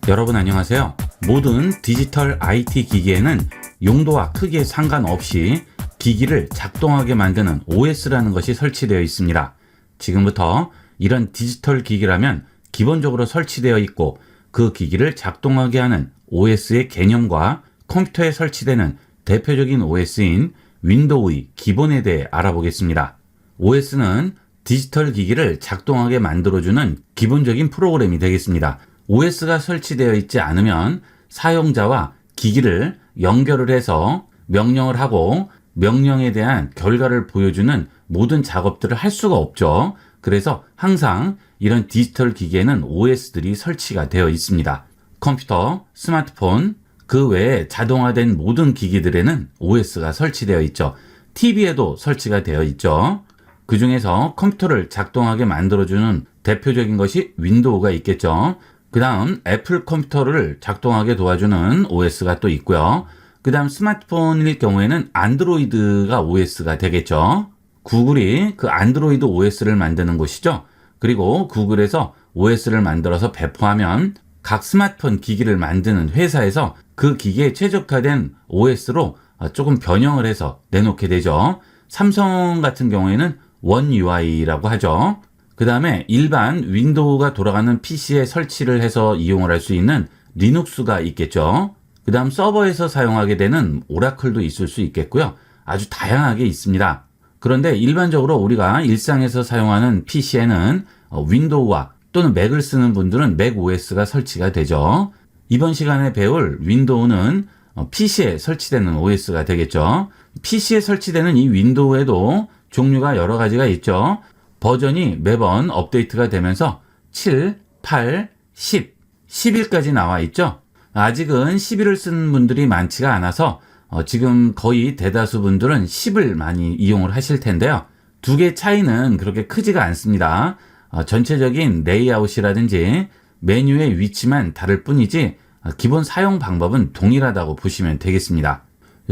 여러분 안녕하세요. 모든 디지털 IT 기기에는 용도와 크기에 상관없이 기기를 작동하게 만드는 OS라는 것이 설치되어 있습니다. 지금부터 이런 디지털 기기라면 기본적으로 설치되어 있고 그 기기를 작동하게 하는 OS의 개념과 컴퓨터에 설치되는 대표적인 OS인 윈도우의 기본에 대해 알아보겠습니다. OS는 디지털 기기를 작동하게 만들어주는 기본적인 프로그램이 되겠습니다. OS가 설치되어 있지 않으면 사용자와 기기를 연결을 해서 명령을 하고 명령에 대한 결과를 보여주는 모든 작업들을 할 수가 없죠. 그래서 항상 이런 디지털 기기에는 OS들이 설치가 되어 있습니다. 컴퓨터, 스마트폰, 그 외에 자동화된 모든 기기들에는 OS가 설치되어 있죠. TV에도 설치가 되어 있죠. 그 중에서 컴퓨터를 작동하게 만들어주는 대표적인 것이 윈도우가 있겠죠. 그 다음 애플 컴퓨터를 작동하게 도와주는 OS가 또 있고요. 그 다음 스마트폰일 경우에는 안드로이드가 OS가 되겠죠. 구글이 그 안드로이드 OS를 만드는 곳이죠. 그리고 구글에서 OS를 만들어서 배포하면 각 스마트폰 기기를 만드는 회사에서 그 기기에 최적화된 OS로 조금 변형을 해서 내놓게 되죠. 삼성 같은 경우에는 원 UI라고 하죠. 그 다음에 일반 윈도우가 돌아가는 PC에 설치를 해서 이용을 할 수 있는 리눅스가 있겠죠. 그 다음 서버에서 사용하게 되는 오라클도 있을 수 있겠고요. 아주 다양하게 있습니다. 그런데 일반적으로 우리가 일상에서 사용하는 PC에는 윈도우와 또는 맥을 쓰는 분들은 맥 OS가 설치가 되죠. 이번 시간에 배울 윈도우는 PC에 설치되는 OS가 되겠죠. PC에 설치되는 이 윈도우에도 종류가 여러 가지가 있죠. 버전이 매번 업데이트가 되면서 7, 8, 10, 11까지 나와 있죠. 아직은 11을 쓰는 분들이 많지가 않아서 지금 거의 대다수 분들은 10을 많이 이용을 하실 텐데요. 두 개 차이는 그렇게 크지가 않습니다. 전체적인 레이아웃이라든지 메뉴의 위치만 다를 뿐이지 기본 사용 방법은 동일하다고 보시면 되겠습니다.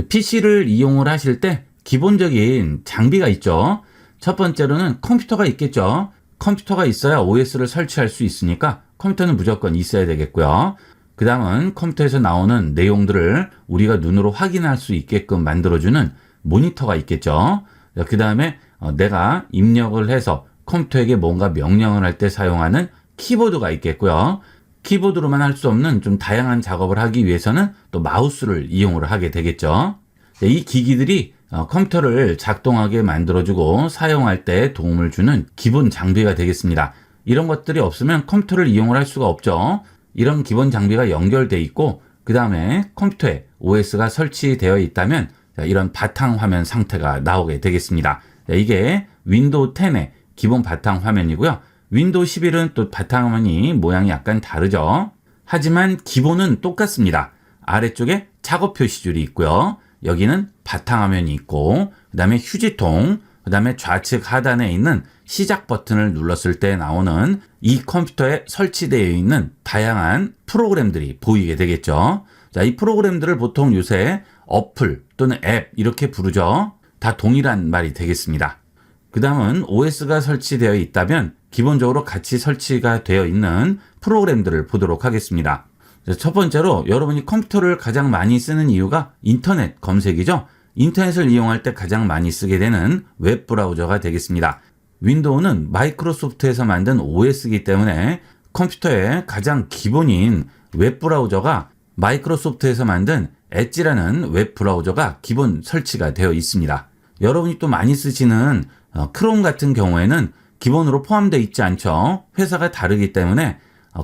PC를 이용을 하실 때 기본적인 장비가 있죠. 첫 번째로는 컴퓨터가 있겠죠. 컴퓨터가 있어야 OS를 설치할 수 있으니까 컴퓨터는 무조건 있어야 되겠고요. 그 다음은 컴퓨터에서 나오는 내용들을 우리가 눈으로 확인할 수 있게끔 만들어주는 모니터가 있겠죠. 그 다음에 내가 입력을 해서 컴퓨터에게 뭔가 명령을 할 때 사용하는 키보드가 있겠고요. 키보드로만 할 수 없는 좀 다양한 작업을 하기 위해서는 또 마우스를 이용을 하게 되겠죠. 이 기기들이 컴퓨터를 작동하게 만들어주고 사용할 때 도움을 주는 기본 장비가 되겠습니다. 이런 것들이 없으면 컴퓨터를 이용을 할 수가 없죠. 이런 기본 장비가 연결되어 있고 그 다음에 컴퓨터에 OS가 설치되어 있다면 이런 바탕화면 상태가 나오게 되겠습니다. 이게 윈도우 10의 기본 바탕화면이고요. 윈도우 11은 또 바탕화면이 모양이 약간 다르죠. 하지만 기본은 똑같습니다. 아래쪽에 작업 표시줄이 있고요. 여기는 바탕화면이 있고 그 다음에 휴지통, 그 다음에 좌측 하단에 있는 시작 버튼을 눌렀을 때 나오는 이 컴퓨터에 설치되어 있는 다양한 프로그램들이 보이게 되겠죠. 자, 이 프로그램들을 보통 요새 어플 또는 앱 이렇게 부르죠. 다 동일한 말이 되겠습니다. 그 다음은 OS가 설치되어 있다면 기본적으로 같이 설치가 되어 있는 프로그램들을 보도록 하겠습니다. 첫 번째로 여러분이 컴퓨터를 가장 많이 쓰는 이유가 인터넷 검색이죠. 인터넷을 이용할 때 가장 많이 쓰게 되는 웹 브라우저가 되겠습니다. 윈도우는 마이크로소프트에서 만든 OS이기 때문에 컴퓨터의 가장 기본인 웹 브라우저가 마이크로소프트에서 만든 엣지라는 웹 브라우저가 기본 설치가 되어 있습니다. 여러분이 또 많이 쓰시는 크롬 같은 경우에는 기본으로 포함되어 있지 않죠. 회사가 다르기 때문에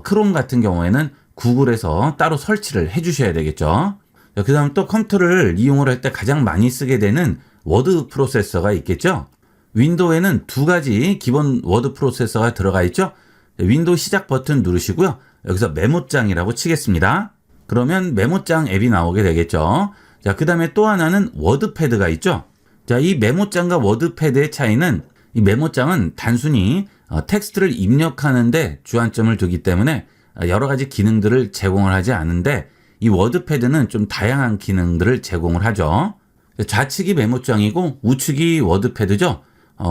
크롬 같은 경우에는 구글에서 따로 설치를 해주셔야 되겠죠. 그 다음 또 컴퓨터를 이용을 할 때 가장 많이 쓰게 되는 워드 프로세서가 있겠죠. 윈도우에는 두 가지 기본 워드 프로세서가 들어가 있죠. 윈도우 시작 버튼 누르시고요. 여기서 메모장이라고 치겠습니다. 그러면 메모장 앱이 나오게 되겠죠. 자, 그 다음에 또 하나는 워드패드가 있죠. 자, 이 메모장과 워드패드의 차이는 이 메모장은 단순히 텍스트를 입력하는데 주안점을 두기 때문에 여러 가지 기능들을 제공을 하지 않은데 이 워드패드는 좀 다양한 기능들을 제공을 하죠. 좌측이 메모장이고 우측이 워드패드죠.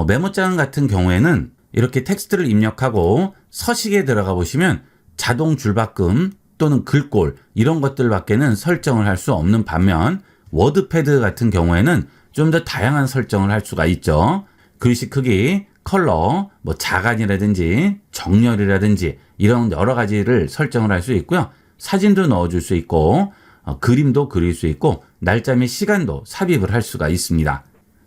메모장 같은 경우에는 이렇게 텍스트를 입력하고 서식에 들어가 보시면 자동 줄바꿈 또는 글꼴 이런 것들밖에는 설정을 할 수 없는 반면 워드패드 같은 경우에는 좀 더 다양한 설정을 할 수가 있죠. 글씨 크기, 컬러, 뭐 자간이라든지 정렬이라든지 이런 여러 가지를 설정을 할 수 있고요. 사진도 넣어줄 수 있고 그림도 그릴 수 있고 날짜 및 시간도 삽입을 할 수가 있습니다.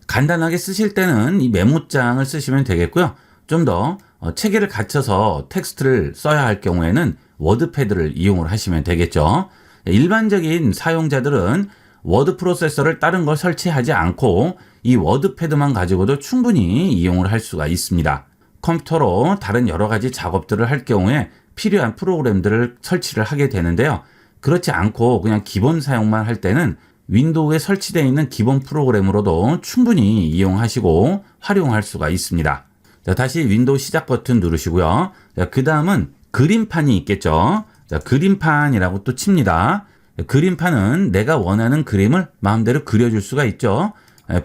간단하게 쓰실 때는 이 메모장을 쓰시면 되겠고요. 좀 더 체계를 갖춰서 텍스트를 써야 할 경우에는 워드패드를 이용을 하시면 되겠죠. 일반적인 사용자들은 워드 프로세서를 다른 걸 설치하지 않고 이 워드패드만 가지고도 충분히 이용을 할 수가 있습니다. 컴퓨터로 다른 여러 가지 작업들을 할 경우에 필요한 프로그램들을 설치를 하게 되는데요. 그렇지 않고 그냥 기본 사용만 할 때는 윈도우에 설치되어 있는 기본 프로그램으로도 충분히 이용하시고 활용할 수가 있습니다. 자, 다시 윈도우 시작 버튼 누르시고요. 그 다음은 그림판이 있겠죠. 자, 그림판이라고 또 칩니다. 그림판은 내가 원하는 그림을 마음대로 그려줄 수가 있죠.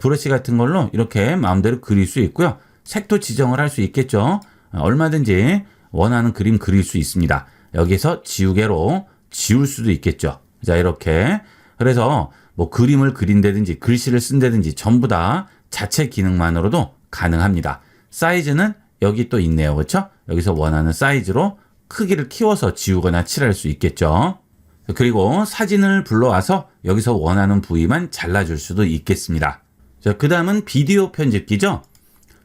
브러쉬 같은 걸로 이렇게 마음대로 그릴 수 있고요. 색도 지정을 할 수 있겠죠. 얼마든지 원하는 그림 그릴 수 있습니다. 여기서 지우개로 지울 수도 있겠죠. 자, 이렇게. 그래서 뭐 그림을 그린다든지 글씨를 쓴다든지 전부 다 자체 기능만으로도 가능합니다. 사이즈는 여기 또 있네요. 그렇죠? 여기서 원하는 사이즈로 크기를 키워서 지우거나 칠할 수 있겠죠. 그리고 사진을 불러와서 여기서 원하는 부위만 잘라줄 수도 있겠습니다. 자, 그 다음은 비디오 편집기죠.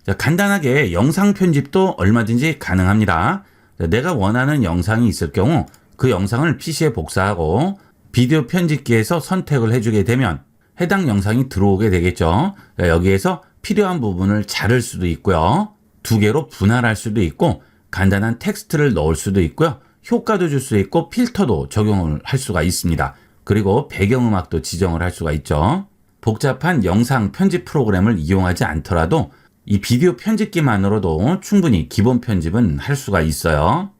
자, 간단하게 영상 편집도 얼마든지 가능합니다. 자, 내가 원하는 영상이 있을 경우 그 영상을 PC에 복사하고 비디오 편집기에서 선택을 해주게 되면 해당 영상이 들어오게 되겠죠. 자, 여기에서 필요한 부분을 자를 수도 있고요. 두 개로 분할할 수도 있고 간단한 텍스트를 넣을 수도 있고요. 효과도 줄 수 있고 필터도 적용을 할 수가 있습니다. 그리고 배경음악도 지정을 할 수가 있죠. 복잡한 영상 편집 프로그램을 이용하지 않더라도 이 비디오 편집기만으로도 충분히 기본 편집은 할 수가 있어요.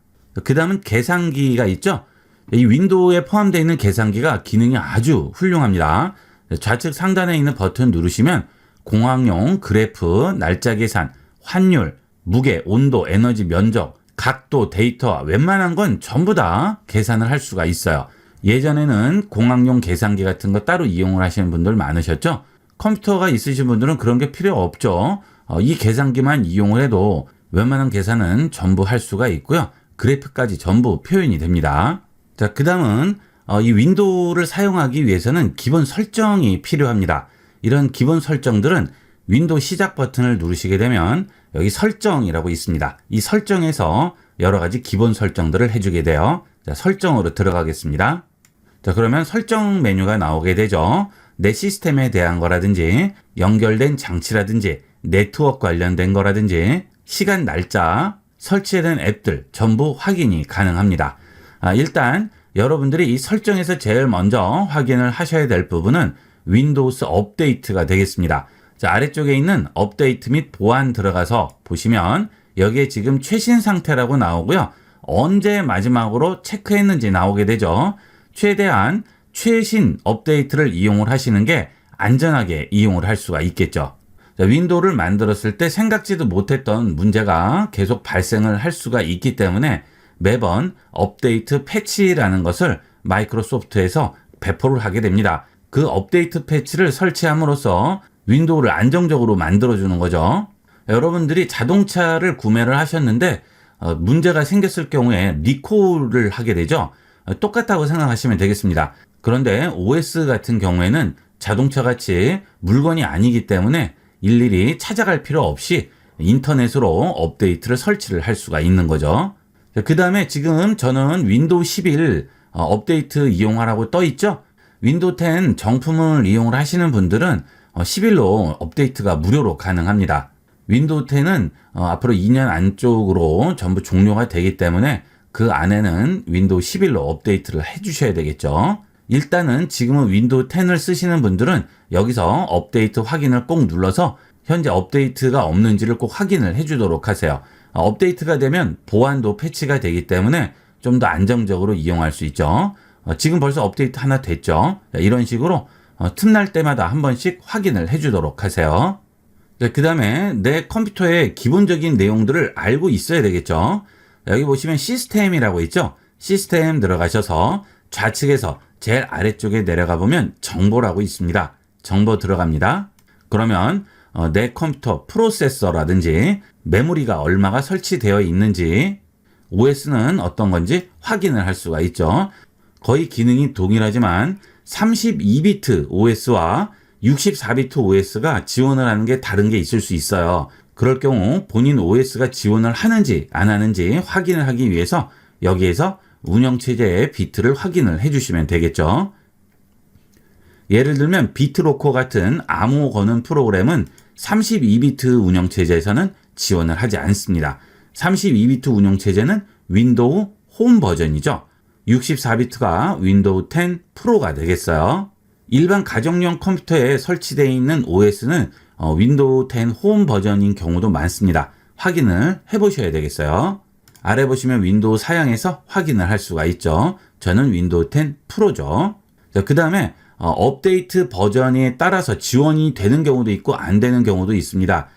그 다음은 계산기가 있죠. 이 윈도우에 포함되어 있는 계산기가 기능이 아주 훌륭합니다. 좌측 상단에 있는 버튼 누르시면 공학용, 그래프, 날짜 계산, 환율, 무게, 온도, 에너지, 면적, 각도, 데이터 웬만한 건 전부 다 계산을 할 수가 있어요. 예전에는 공학용 계산기 같은 거 따로 이용을 하시는 분들 많으셨죠? 컴퓨터가 있으신 분들은 그런 게 필요 없죠. 이 계산기만 이용을 해도 웬만한 계산은 전부 할 수가 있고요. 그래프까지 전부 표현이 됩니다. 자, 그 다음은 이 윈도우를 사용하기 위해서는 기본 설정이 필요합니다. 이런 기본 설정들은 윈도우 시작 버튼을 누르시게 되면 여기 설정이라고 있습니다. 이 설정에서 여러 가지 기본 설정들을 해주게 돼요. 자, 설정으로 들어가겠습니다. 자, 그러면 설정 메뉴가 나오게 되죠. 내 시스템에 대한 거라든지 연결된 장치라든지 네트워크 관련된 거라든지 시간, 날짜, 설치된 앱들 전부 확인이 가능합니다. 일단 여러분들이 이 설정에서 제일 먼저 확인을 하셔야 될 부분은 윈도우스 업데이트가 되겠습니다. 자, 아래쪽에 있는 업데이트 및 보안 들어가서 보시면 여기에 지금 최신 상태라고 나오고요. 언제 마지막으로 체크했는지 나오게 되죠. 최대한 최신 업데이트를 이용을 하시는 게 안전하게 이용을 할 수가 있겠죠. 자, 윈도우를 만들었을 때 생각지도 못했던 문제가 계속 발생을 할 수가 있기 때문에 매번 업데이트 패치라는 것을 마이크로소프트에서 배포를 하게 됩니다. 그 업데이트 패치를 설치함으로써 윈도우를 안정적으로 만들어주는 거죠. 여러분들이 자동차를 구매를 하셨는데 문제가 생겼을 경우에 리콜을 하게 되죠. 똑같다고 생각하시면 되겠습니다. 그런데 OS 같은 경우에는 자동차같이 물건이 아니기 때문에 일일이 찾아갈 필요 없이 인터넷으로 업데이트를 설치를 할 수가 있는 거죠. 그 다음에 지금 저는 윈도우 11 업데이트 이용하라고 떠 있죠. 윈도우 10 정품을 이용을 하시는 분들은 11로 업데이트가 무료로 가능합니다. 윈도우 10은 앞으로 2년 안쪽으로 전부 종료가 되기 때문에 그 안에는 윈도우 11로 업데이트를 해주셔야 되겠죠. 일단은 지금은 윈도우 10을 쓰시는 분들은 여기서 업데이트 확인을 꼭 눌러서 현재 업데이트가 없는지를 꼭 확인을 해주도록 하세요. 업데이트가 되면 보안도 패치가 되기 때문에 좀 더 안정적으로 이용할 수 있죠. 지금 벌써 업데이트 하나 됐죠. 이런 식으로 틈날 때마다 한 번씩 확인을 해주도록 하세요. 그 다음에 내 컴퓨터의 기본적인 내용들을 알고 있어야 되겠죠. 여기 보시면 시스템이라고 있죠. 시스템 들어가셔서 좌측에서 제일 아래쪽에 내려가 보면 정보라고 있습니다. 정보 들어갑니다. 그러면 내 컴퓨터 프로세서라든지 메모리가 얼마가 설치되어 있는지, OS는 어떤 건지 확인을 할 수가 있죠. 거의 기능이 동일하지만 32비트 OS와 64비트 OS가 지원을 하는 게 다른 게 있을 수 있어요. 그럴 경우 본인 OS가 지원을 하는지 안 하는지 확인을 하기 위해서 여기에서 운영체제의 비트를 확인을 해주시면 되겠죠. 예를 들면 비트로커 같은 암호 거는 프로그램은 32비트 운영체제에서는 지원을 하지 않습니다. 32비트 운영체제는 윈도우 홈 버전이죠. 64비트가 윈도우 10 프로가 되겠어요. 일반 가정용 컴퓨터에 설치되어 있는 OS는 윈도우 10 홈 버전인 경우도 많습니다. 확인을 해보셔야 되겠어요. 아래 보시면 윈도우 사양에서 확인을 할 수가 있죠. 저는 윈도우 10 프로죠. 그 다음에 업데이트 버전에 따라서 지원이 되는 경우도 있고 안 되는 경우도 있습니다.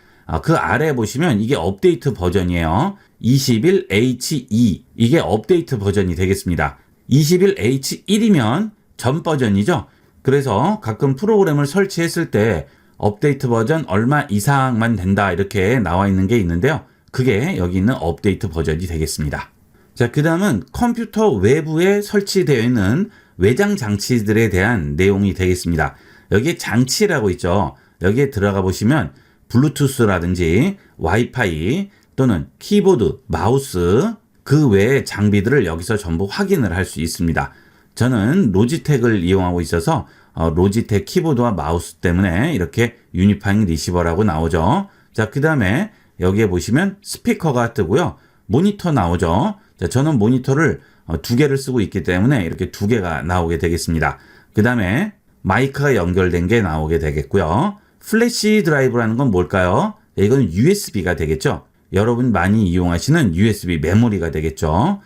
그 아래 보시면 이게 업데이트 버전이에요. 21H2 이게 업데이트 버전이 되겠습니다. 21H1이면 전 버전이죠. 그래서 가끔 프로그램을 설치했을 때 업데이트 버전 얼마 이상만 된다 이렇게 나와 있는 게 있는데요. 그게 여기 있는 업데이트 버전이 되겠습니다. 자, 그 다음은 컴퓨터 외부에 설치되어 있는 외장 장치들에 대한 내용이 되겠습니다. 여기에 장치라고 있죠. 여기에 들어가 보시면 블루투스라든지 와이파이 또는 키보드, 마우스 그 외의 장비들을 여기서 전부 확인을 할 수 있습니다. 저는 로지텍을 이용하고 있어서 로지텍 키보드와 마우스 때문에 이렇게 유니파잉 리시버라고 나오죠. 자, 그 다음에 여기에 보시면 스피커가 뜨고요. 모니터 나오죠. 자, 저는 모니터를 두 개를 쓰고 있기 때문에 이렇게 두 개가 나오게 되겠습니다. 그 다음에 마이크가 연결된 게 나오게 되겠고요. 플래시 드라이브라는 건 뭘까요? 이건 USB가 되겠죠. 여러분 많이 이용하시는 USB 메모리가 되겠죠.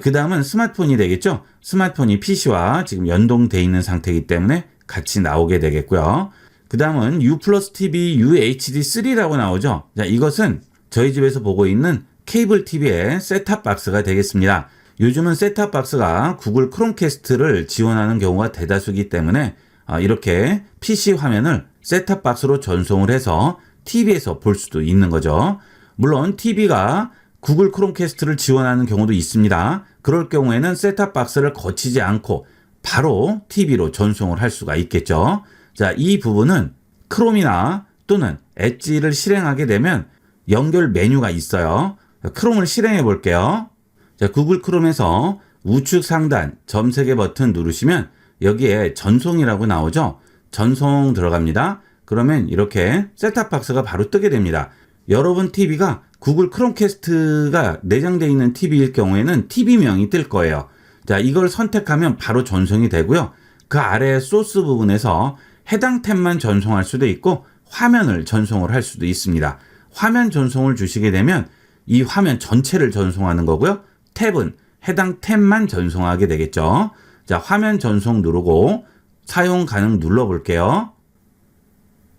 그 다음은 스마트폰이 되겠죠. 스마트폰이 PC와 지금 연동되어 있는 상태이기 때문에 같이 나오게 되겠고요. 그 다음은 U 플러스 TV UHD3라고 나오죠. 자, 이것은 저희 집에서 보고 있는 케이블 TV의 셋탑 박스가 되겠습니다. 요즘은 셋탑 박스가 구글 크롬캐스트를 지원하는 경우가 대다수이기 때문에 이렇게 PC 화면을 셋탑 박스로 전송을 해서 TV에서 볼 수도 있는 거죠. 물론 TV가 구글 크롬캐스트를 지원하는 경우도 있습니다. 그럴 경우에는 셋탑 박스를 거치지 않고 바로 TV로 전송을 할 수가 있겠죠. 자, 이 부분은 크롬이나 또는 엣지를 실행하게 되면 연결 메뉴가 있어요. 크롬을 실행해 볼게요. 자, 구글 크롬에서 우측 상단 점 3개 버튼 누르시면 여기에 전송이라고 나오죠. 전송 들어갑니다. 그러면 이렇게 셋탑 박스가 바로 뜨게 됩니다. 여러분 TV가 구글 크롬캐스트가 내장되어 있는 TV일 경우에는 TV명이 뜰 거예요. 자, 이걸 선택하면 바로 전송이 되고요. 그 아래 소스 부분에서 해당 탭만 전송할 수도 있고 화면을 전송을 할 수도 있습니다. 화면 전송을 주시게 되면 이 화면 전체를 전송하는 거고요. 탭은 해당 탭만 전송하게 되겠죠. 자, 화면 전송 누르고 사용 가능 눌러볼게요.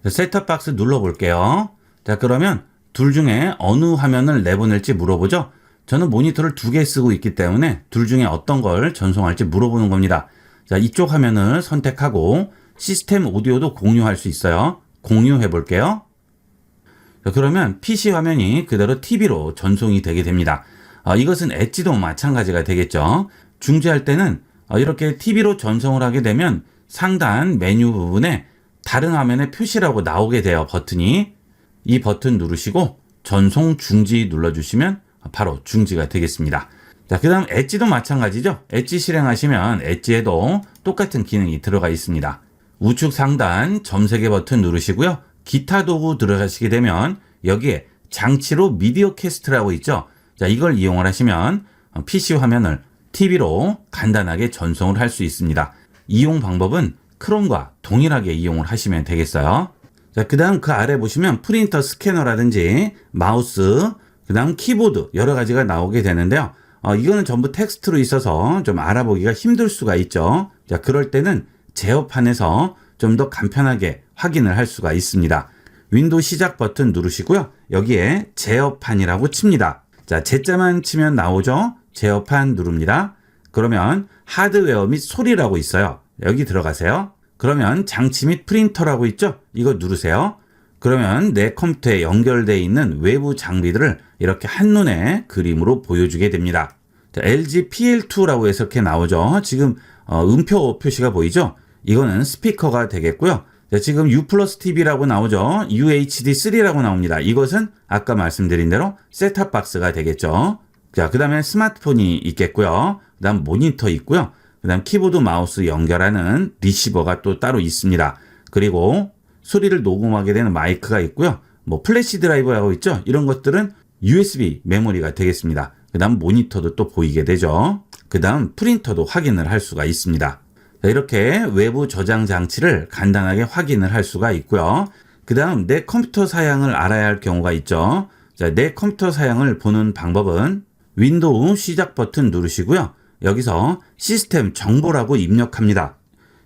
셋탑박스 눌러볼게요. 자, 그러면 둘 중에 어느 화면을 내보낼지 물어보죠. 저는 모니터를 2개 쓰고 있기 때문에 둘 중에 어떤 걸 전송할지 물어보는 겁니다. 자, 이쪽 화면을 선택하고 시스템 오디오도 공유할 수 있어요. 공유해 볼게요. 자, 그러면 PC 화면이 그대로 TV로 전송이 되게 됩니다. 이것은 엣지도 마찬가지가 되겠죠. 중지할 때는 이렇게 TV로 전송을 하게 되면 상단 메뉴 부분에 다른 화면의 표시라고 나오게 돼요. 버튼이. 이 버튼 누르시고 전송 중지 눌러주시면 바로 중지가 되겠습니다. 자, 그 다음 엣지도 마찬가지죠. 엣지 실행하시면 엣지에도 똑같은 기능이 들어가 있습니다. 우측 상단 점 3개 버튼 누르시고요. 기타 도구 들어가시게 되면 여기에 장치로 미디어 캐스트라고 있죠. 자, 이걸 이용을 하시면 PC 화면을 TV로 간단하게 전송을 할 수 있습니다. 이용 방법은 크롬과 동일하게 이용을 하시면 되겠어요. 자, 그 다음 그 아래 보시면 프린터 스캐너라든지 마우스, 그 다음 키보드 여러 가지가 나오게 되는데요. 이거는 전부 텍스트로 있어서 좀 알아보기가 힘들 수가 있죠. 자, 그럴 때는 제어판에서 좀 더 간편하게 확인을 할 수가 있습니다. 윈도우 시작 버튼 누르시고요. 여기에 제어판이라고 칩니다. 자, 제자만 치면 나오죠. 제어판 누릅니다. 그러면 하드웨어 및 소리라고 있어요. 여기 들어가세요. 그러면 장치 및 프린터라고 있죠? 이거 누르세요. 그러면 내 컴퓨터에 연결되어 있는 외부 장비들을 이렇게 한눈에 그림으로 보여주게 됩니다. 자, LG PL2라고 해서 이렇게 나오죠. 지금 음표 표시가 보이죠? 이거는 스피커가 되겠고요. 자, 지금 U 플러스 TV라고 나오죠. UHD3라고 나옵니다. 이것은 아까 말씀드린 대로 셋탑 박스가 되겠죠. 자, 그 다음에 스마트폰이 있겠고요. 그 다음 모니터 있고요. 그 다음 키보드 마우스 연결하는 리시버가 또 따로 있습니다. 그리고 소리를 녹음하게 되는 마이크가 있고요. 뭐 플래시 드라이브라고 있죠. 이런 것들은 USB 메모리가 되겠습니다. 그 다음 모니터도 또 보이게 되죠. 그 다음 프린터도 확인을 할 수가 있습니다. 자, 이렇게 외부 저장 장치를 간단하게 확인을 할 수가 있고요. 그 다음 내 컴퓨터 사양을 알아야 할 경우가 있죠. 자, 내 컴퓨터 사양을 보는 방법은 윈도우 시작 버튼 누르시고요. 여기서 시스템 정보라고 입력합니다.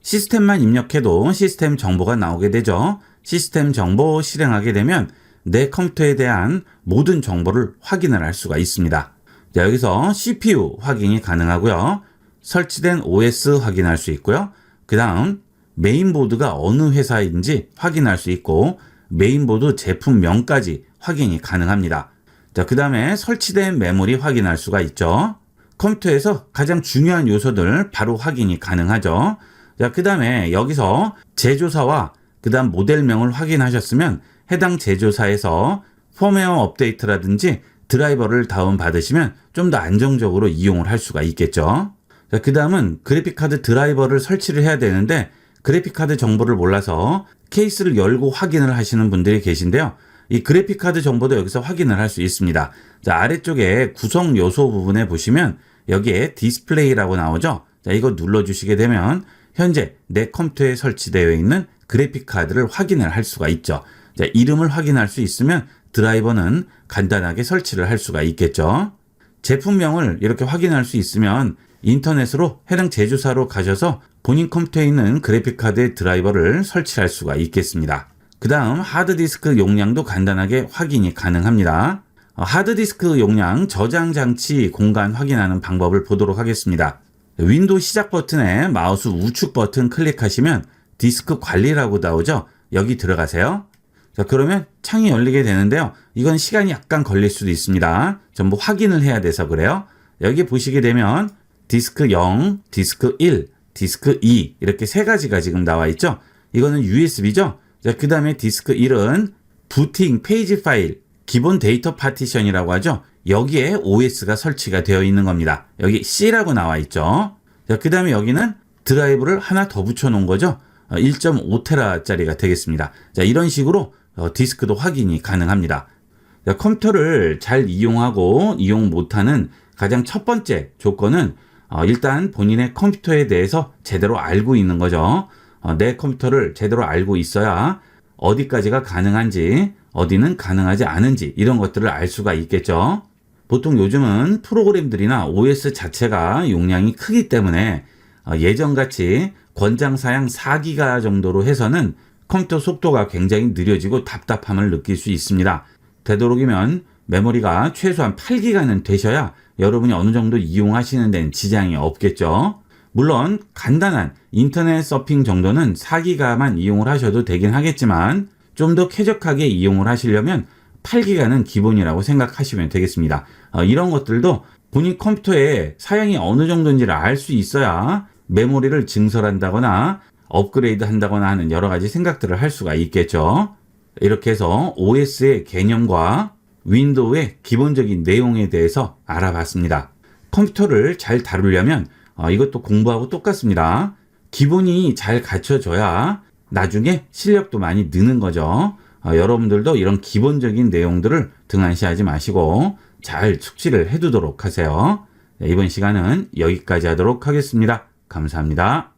시스템만 입력해도 시스템 정보가 나오게 되죠. 시스템 정보 실행하게 되면 내 컴퓨터에 대한 모든 정보를 확인을 할 수가 있습니다. 자, 여기서 CPU 확인이 가능하고요. 설치된 OS 확인할 수 있고요. 그 다음 메인보드가 어느 회사인지 확인할 수 있고 메인보드 제품명까지 확인이 가능합니다. 자, 그 다음에 설치된 메모리 확인할 수가 있죠. 컴퓨터에서 가장 중요한 요소들 바로 확인이 가능하죠. 자, 그 다음에 여기서 제조사와 그 다음 모델명을 확인하셨으면 해당 제조사에서 펌웨어 업데이트라든지 드라이버를 다운받으시면 좀 더 안정적으로 이용을 할 수가 있겠죠. 자, 그 다음은 그래픽카드 드라이버를 설치를 해야 되는데 그래픽카드 정보를 몰라서 케이스를 열고 확인을 하시는 분들이 계신데요. 이 그래픽카드 정보도 여기서 확인을 할 수 있습니다. 자, 아래쪽에 구성 요소 부분에 보시면 여기에 디스플레이라고 나오죠. 자, 이거 눌러주시게 되면 현재 내 컴퓨터에 설치되어 있는 그래픽카드를 확인을 할 수가 있죠. 자, 이름을 확인할 수 있으면 드라이버는 간단하게 설치를 할 수가 있겠죠. 제품명을 이렇게 확인할 수 있으면 인터넷으로 해당 제조사로 가셔서 본인 컴퓨터에 있는 그래픽카드의 드라이버를 설치할 수가 있겠습니다. 그 다음 하드디스크 용량도 간단하게 확인이 가능합니다. 하드디스크 용량 저장 장치 공간 확인하는 방법을 보도록 하겠습니다. 윈도우 시작 버튼에 마우스 우측 버튼 클릭하시면 디스크 관리라고 나오죠. 여기 들어가세요. 자, 그러면 창이 열리게 되는데요. 이건 시간이 약간 걸릴 수도 있습니다. 전부 확인을 해야 돼서 그래요. 여기 보시게 되면 디스크 0, 디스크 1, 디스크 2 이렇게 세 가지가 지금 나와 있죠. 이거는 USB죠. 자, 그 다음에 디스크 1은 부팅 페이지 파일 기본 데이터 파티션이라고 하죠. 여기에 OS가 설치가 되어 있는 겁니다. 여기 C라고 나와 있죠. 자, 그 다음에 여기는 드라이브를 하나 더 붙여 놓은 거죠. 1.5테라짜리가 되겠습니다. 자, 이런 식으로 디스크도 확인이 가능합니다. 자, 컴퓨터를 잘 이용하고 이용 못하는 가장 첫 번째 조건은 일단 본인의 컴퓨터에 대해서 제대로 알고 있는 거죠. 내 컴퓨터를 제대로 알고 있어야 어디까지가 가능한지 어디는 가능하지 않은지 이런 것들을 알 수가 있겠죠. 보통 요즘은 프로그램들이나 OS 자체가 용량이 크기 때문에 예전같이 권장사양 4기가 정도로 해서는 컴퓨터 속도가 굉장히 느려지고 답답함을 느낄 수 있습니다. 되도록이면 메모리가 최소한 8기가는 되셔야 여러분이 어느 정도 이용하시는 데는 지장이 없겠죠. 물론 간단한 인터넷 서핑 정도는 4기가만 이용을 하셔도 되긴 하겠지만 좀 더 쾌적하게 이용을 하시려면 8기가는 기본이라고 생각하시면 되겠습니다. 이런 것들도 본인 컴퓨터의 사양이 어느 정도인지를 알 수 있어야 메모리를 증설한다거나 업그레이드 한다거나 하는 여러 가지 생각들을 할 수가 있겠죠. 이렇게 해서 OS의 개념과 윈도우의 기본적인 내용에 대해서 알아봤습니다. 컴퓨터를 잘 다루려면 이것도 공부하고 똑같습니다. 기본이 잘 갖춰져야 나중에 실력도 많이 느는 거죠. 여러분들도 이런 기본적인 내용들을 등한시하지 마시고 잘 숙지를 해두도록 하세요. 이번 시간은 여기까지 하도록 하겠습니다. 감사합니다.